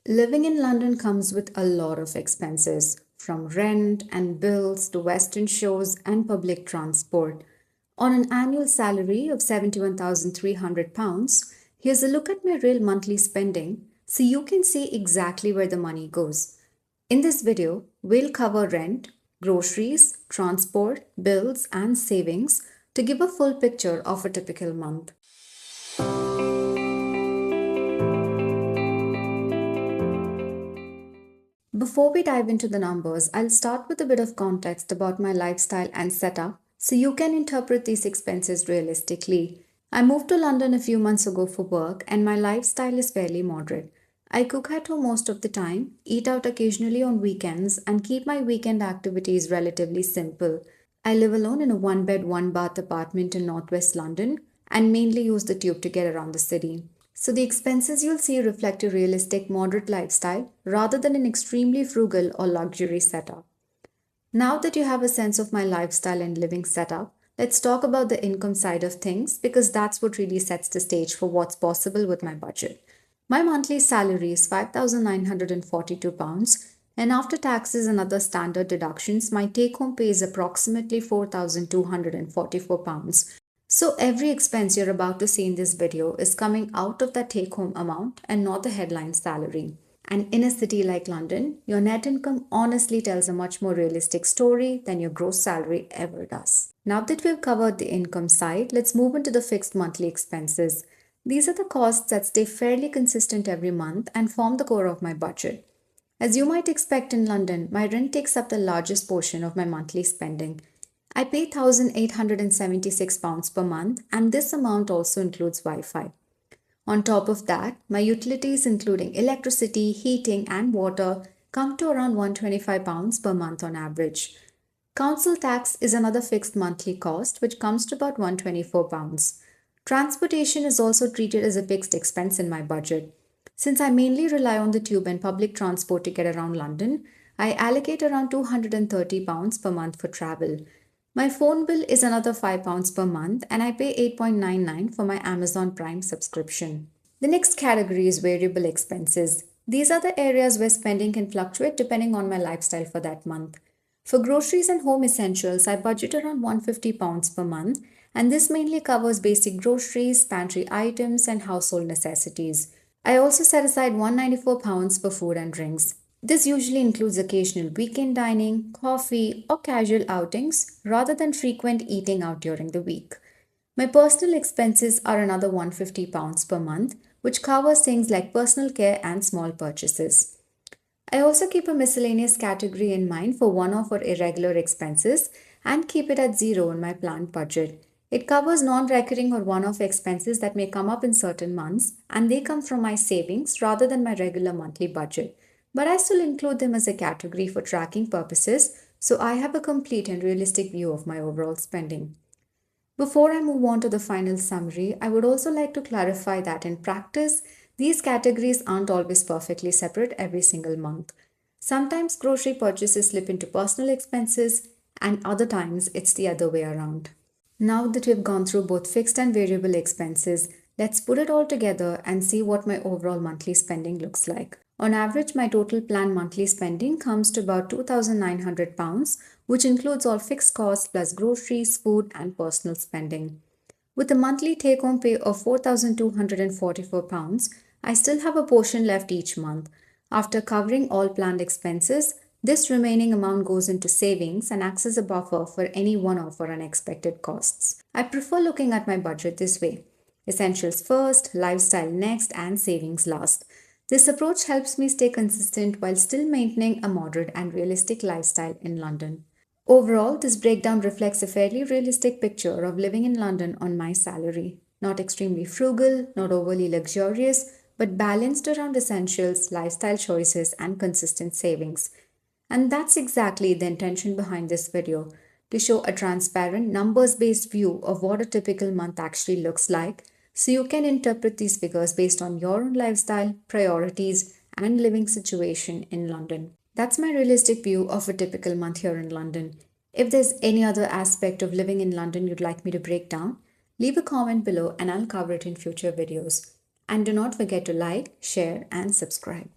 Living in London comes with a lot of expenses, from rent and bills to Western shows and public transport. On an annual salary of £71,300, here's a look at my real monthly spending so you can see exactly where the money goes. In this video, we'll cover rent, groceries, transport, bills, and savings to give a full picture of a typical month. Before we dive into the numbers, I'll start with a bit of context about my lifestyle and setup so you can interpret these expenses realistically. I moved to London a few months ago for work, and my lifestyle is fairly moderate. I cook at home most of the time, eat out occasionally on weekends, and keep my weekend activities relatively simple. I live alone in a one bed, one bath apartment in northwest London and mainly use the tube to get around the city. So the expenses you'll see reflect a realistic, moderate lifestyle rather than an extremely frugal or luxury setup. Now that you have a sense of my lifestyle and living setup, let's talk about the income side of things because that's what really sets the stage for what's possible with my budget. My monthly salary is £5,942, and after taxes and other standard deductions, my take home pay is approximately £4,244. So every expense you're about to see in this video is coming out of that take home amount and not the headline salary. And in a city like London, your net income honestly tells a much more realistic story than your gross salary ever does. Now that we've covered the income side, let's move into the fixed monthly expenses. These are the costs that stay fairly consistent every month and form the core of my budget. As you might expect in London, my rent takes up the largest portion of my monthly spending. I pay £1,876 per month, and this amount also includes Wi Fi. On top of that, my utilities, including electricity, heating, and water, come to around £125 per month on average. Council tax is another fixed monthly cost, which comes to about £124. Transportation is also treated as a fixed expense in my budget. Since I mainly rely on the tube and public transport to get around London, I allocate around £230 per month for travel. My phone bill is another £5 per month, and I pay $8.99 for my Amazon Prime subscription. The next category is variable expenses. These are the areas where spending can fluctuate depending on my lifestyle for that month. For groceries and home essentials, I budget around £150 per month, and this mainly covers basic groceries, pantry items, and household necessities. I also set aside £194 for food and drinks. This usually includes occasional weekend dining, coffee, or casual outings rather than frequent eating out during the week. My personal expenses are another £150 per month, which covers things like personal care and small purchases. I also keep a miscellaneous category in mind for one-off or irregular expenses and keep it at zero in my planned budget. It covers non-recurring or one-off expenses that may come up in certain months, and they come from my savings rather than my regular monthly budget. But I still include them as a category for tracking purposes, so I have a complete and realistic view of my overall spending. Before I move on to the final summary, I would also like to clarify that in practice, these categories aren't always perfectly separate every single month. Sometimes grocery purchases slip into personal expenses, and other times it's the other way around. Now that we've gone through both fixed and variable expenses, let's put it all together and see what my overall monthly spending looks like. On average, my total planned monthly spending comes to about £2,900, which includes all fixed costs plus groceries, food, and personal spending. With a monthly take-home pay of £4,244, I still have a portion left each month. After covering all planned expenses, this remaining amount goes into savings and acts as a buffer for any one-off or unexpected costs. I prefer looking at my budget this way: essentials first, lifestyle next, and savings last. This approach helps me stay consistent while still maintaining a moderate and realistic lifestyle in London. Overall, this breakdown reflects a fairly realistic picture of living in London on my salary. Not extremely frugal, not overly luxurious, but balanced around essentials, lifestyle choices, and consistent savings. And that's exactly the intention behind this video, to show a transparent, numbers-based view of what a typical month actually looks like, so you can interpret these figures based on your own lifestyle, priorities, and living situation in London. That's my realistic view of a typical month here in London. If there's any other aspect of living in London you'd like me to break down, leave a comment below and I'll cover it in future videos. And do not forget to like, share, and subscribe.